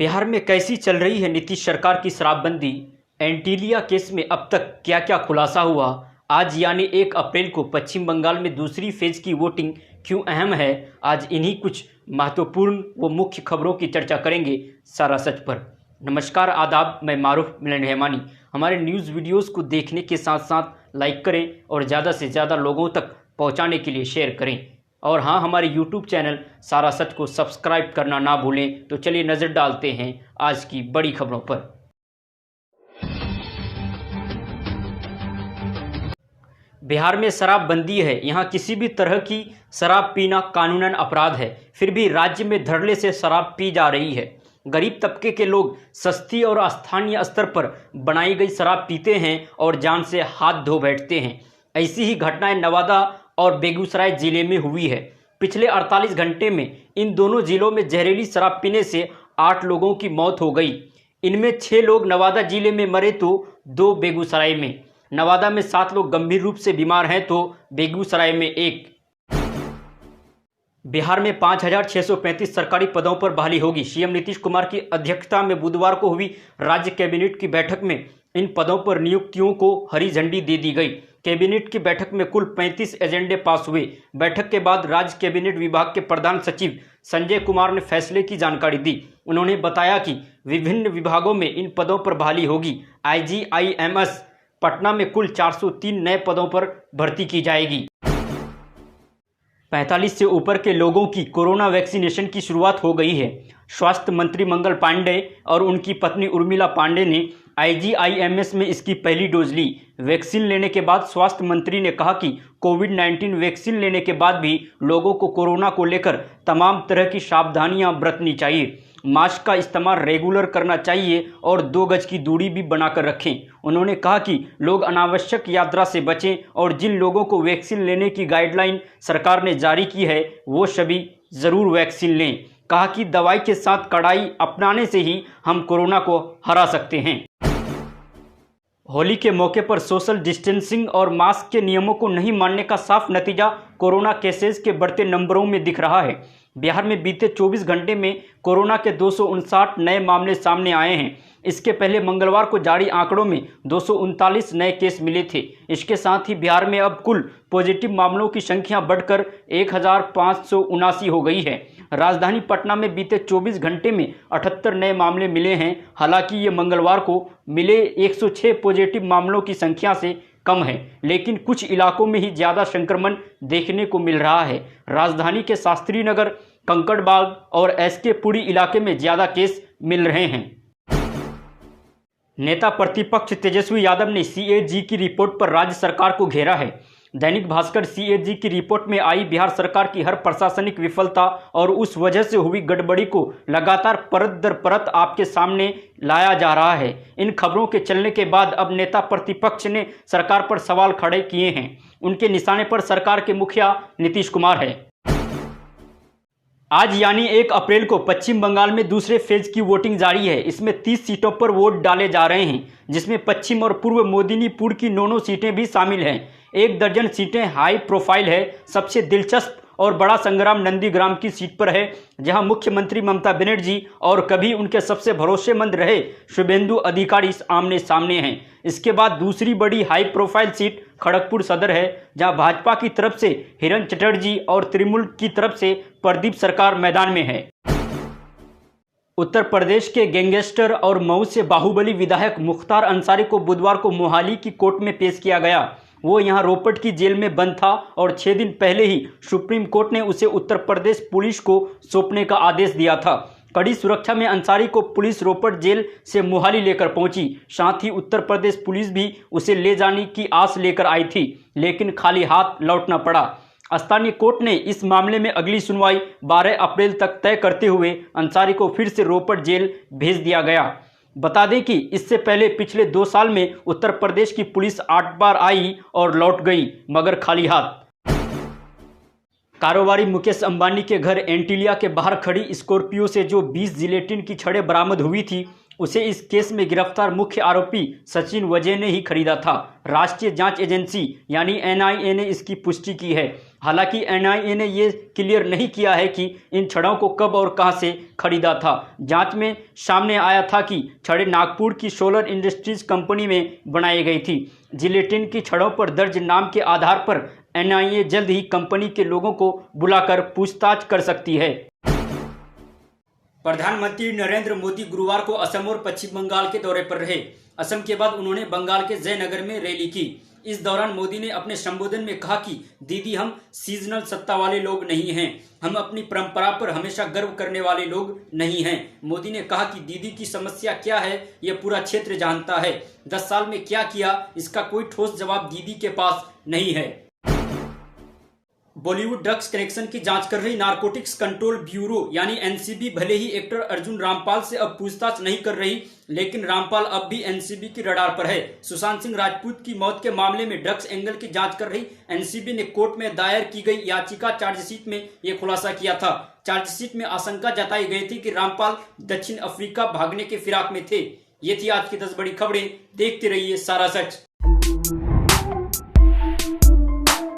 बिहार में कैसी चल रही है नीतीश सरकार की शराबबंदी। एंटीलिया केस में अब तक क्या क्या खुलासा हुआ। आज यानी 1 अप्रैल को पश्चिम बंगाल में दूसरी फेज की वोटिंग क्यों अहम है। आज इन्हीं कुछ महत्वपूर्ण व मुख्य खबरों की चर्चा करेंगे सारा सच पर। नमस्कार, आदाब, मैं मारूफ मिलन रहमानी। हमारे न्यूज़ वीडियोस को देखने के साथ साथ लाइक करें और ज़्यादा से ज़्यादा लोगों तक पहुंचाने के लिए शेयर करें। और हाँ, हमारे YouTube चैनल सारा सच को सब्सक्राइब करना ना भूलें। तो चलिए नज़र डालते हैं आज की बड़ी खबरों पर। बिहार में शराबबंदी है। यहाँ किसी भी तरह की शराब पीना कानूनन अपराध है, फिर भी राज्य में धड़ल्ले से शराब पी जा रही है। गरीब तबके के लोग सस्ती और स्थानीय स्तर पर बनाई गई शराब पीते हैं और जान से हाथ धो बैठते हैं। ऐसी ही घटनाएं नवादा और बेगूसराय जिले में हुई है। पिछले 48 घंटे में इन दोनों जिलों में जहरीली शराब पीने से 8 लोगों की मौत हो गई। इनमें 6 लोग नवादा जिले में मरे तो 2 बेगूसराय में। नवादा में 7 लोग गंभीर रूप से बीमार हैं तो बेगूसराय में 1। बिहार में 5,635 सरकारी पदों पर बहाली होगी। सीएम नीतीश कुमार की अध्यक्षता में बुधवार को हुई राज्य कैबिनेट की बैठक में इन पदों पर नियुक्तियों को हरी झंडी दे दी गई। कैबिनेट की बैठक में कुल 35 एजेंडे पास हुए। बैठक के बाद राज्य कैबिनेट विभाग के प्रधान सचिव संजय कुमार ने फैसले की जानकारी दी। उन्होंने बताया कि विभिन्न विभागों में इन पदों पर बहाली होगी। IGIMS पटना में कुल 403 नए पदों पर भर्ती की जाएगी। 45 से ऊपर के लोगों की कोरोना वैक्सीनेशन की शुरुआत हो गई है। स्वास्थ्य मंत्री मंगल पांडे और उनकी पत्नी उर्मिला पांडे ने IGIMS में इसकी पहली डोज ली। वैक्सीन लेने के बाद स्वास्थ्य मंत्री ने कहा कि कोविड-19 वैक्सीन लेने के बाद भी लोगों को कोरोना को लेकर तमाम तरह की सावधानियां बरतनी चाहिए। मास्क का इस्तेमाल रेगुलर करना चाहिए और 2 गज की दूरी भी बनाकर रखें। उन्होंने कहा कि लोग अनावश्यक यात्रा से बचें और जिन लोगों को वैक्सीन लेने की गाइडलाइन सरकार ने जारी की है वो सभी ज़रूर वैक्सीन लें। कहा कि दवाई के साथ कड़ाई अपनाने से ही हम कोरोना को हरा सकते हैं। होली के मौके पर सोशल डिस्टेंसिंग और मास्क के नियमों को नहीं मानने का साफ नतीजा कोरोना केसेस के बढ़ते नंबरों में दिख रहा है। बिहार में बीते 24 घंटे में कोरोना के 259 नए मामले सामने आए हैं। इसके पहले मंगलवार को जारी आंकड़ों में 239 नए केस मिले थे। इसके साथ ही बिहार में अब कुल पॉजिटिव मामलों की संख्या बढ़कर 1579 हो गई है। राजधानी पटना में बीते 24 घंटे में 78 नए मामले मिले हैं। हालांकि ये मंगलवार को मिले 106 पॉजिटिव मामलों की संख्या से कम है, लेकिन कुछ इलाकों में ही ज़्यादा संक्रमण देखने को मिल रहा है। राजधानी के शास्त्री नगर, कंकड़बाग और SK पुरी इलाके में ज़्यादा केस मिल रहे हैं। नेता प्रतिपक्ष तेजस्वी यादव ने CAG की रिपोर्ट पर राज्य सरकार को घेरा है। दैनिक भास्कर CAG की रिपोर्ट में आई बिहार सरकार की हर प्रशासनिक विफलता और उस वजह से हुई गड़बड़ी को लगातार परत दर परत आपके सामने लाया जा रहा है। इन खबरों के चलने के बाद अब नेता प्रतिपक्ष ने सरकार पर सवाल खड़े किए हैं। उनके निशाने पर सरकार के मुखिया नीतीश कुमार है। आज यानी 1 अप्रैल को पश्चिम बंगाल में दूसरे फेज की वोटिंग जारी है। इसमें 30 सीटों पर वोट डाले जा रहे हैं, जिसमें पश्चिम और पूर्व मेदिनीपुर की 9 सीटें भी शामिल हैं। 1 दर्जन सीटें हाई प्रोफाइल है। सबसे दिलचस्प और बड़ा संग्राम नंदीग्राम की सीट पर है, जहां मुख्यमंत्री ममता बनर्जी और कभी उनके सबसे भरोसेमंद रहे शुभेंदु अधिकारी आमने सामने हैं। इसके बाद दूसरी बड़ी हाई प्रोफाइल सीट खड़गपुर सदर है, जहां भाजपा की तरफ से हिरण चटर्जी और तृणमूल की तरफ से प्रदीप सरकार मैदान में है। उत्तर प्रदेश के गैंगस्टर और मऊ से बाहुबली विधायक मुख्तार अंसारी को बुधवार को मोहाली की कोर्ट में पेश किया गया। वो यहां रोपट की जेल में बंद था और 6 दिन पहले ही सुप्रीम कोर्ट ने उसे उत्तर प्रदेश पुलिस को सौंपने का आदेश दिया था। कड़ी सुरक्षा में अंसारी को पुलिस रोपट जेल से मोहाली लेकर पहुंची। साथ ही उत्तर प्रदेश पुलिस भी उसे ले जाने की आस लेकर आई थी, लेकिन खाली हाथ लौटना पड़ा। स्थानीय कोर्ट ने इस मामले में अगली सुनवाई 12 अप्रैल तक तय करते हुए अंसारी को फिर से रोपट जेल भेज दिया गया। बता दें कि इससे पहले पिछले 2 साल में उत्तर प्रदेश की पुलिस 8 बार आई और लौट गई, मगर खाली हाथ। कारोबारी मुकेश अंबानी के घर एंटीलिया के बाहर खड़ी स्कॉर्पियो से जो 20 जिलेटिन की छड़ें बरामद हुई थी, उसे इस केस में गिरफ्तार मुख्य आरोपी सचिन वजय ने ही खरीदा था। राष्ट्रीय जांच एजेंसी यानी NIA ने इसकी पुष्टि की है। हालांकि एनआईए ने ये क्लियर नहीं किया है कि इन छड़ों को कब और कहां से खरीदा था। जांच में सामने आया था कि छड़ें नागपुर की सोलर इंडस्ट्रीज कंपनी में बनाई गई थी। जिलेटिन की छड़ों पर दर्ज नाम के आधार पर एनआईए जल्द ही कंपनी के लोगों को बुलाकर पूछताछ कर सकती है। प्रधानमंत्री नरेंद्र मोदी गुरुवार को असम और पश्चिम बंगाल के दौरे पर रहे। असम के बाद उन्होंने बंगाल के जयनगर में रैली की। इस दौरान मोदी ने अपने संबोधन में कहा कि दीदी, हम सीजनल सत्ता वाले लोग नहीं हैं, हम अपनी परंपरा पर हमेशा गर्व करने वाले लोग नहीं हैं। मोदी ने कहा कि दीदी की समस्या क्या है यह पूरा क्षेत्र जानता है। 10 साल में क्या किया, इसका कोई ठोस जवाब दीदी के पास नहीं है। बॉलीवुड ड्रग्स कनेक्शन की जांच कर रही नारकोटिक्स कंट्रोल ब्यूरो यानी एनसीबी भले ही एक्टर अर्जुन रामपाल से अब पूछताछ नहीं कर रही, लेकिन रामपाल अब भी एनसीबी की रडार पर है। सुशांत सिंह राजपूत की मौत के मामले में ड्रग्स एंगल की जांच कर रही एनसीबी ने कोर्ट में दायर की गई याचिका चार्जशीट में यह खुलासा किया था। चार्जशीट में आशंका जताई गई थी कि रामपाल दक्षिण अफ्रीका भागने के फिराक में थे। ये थी आज की 10 बड़ी खबरें। देखते रहिए सारा सच।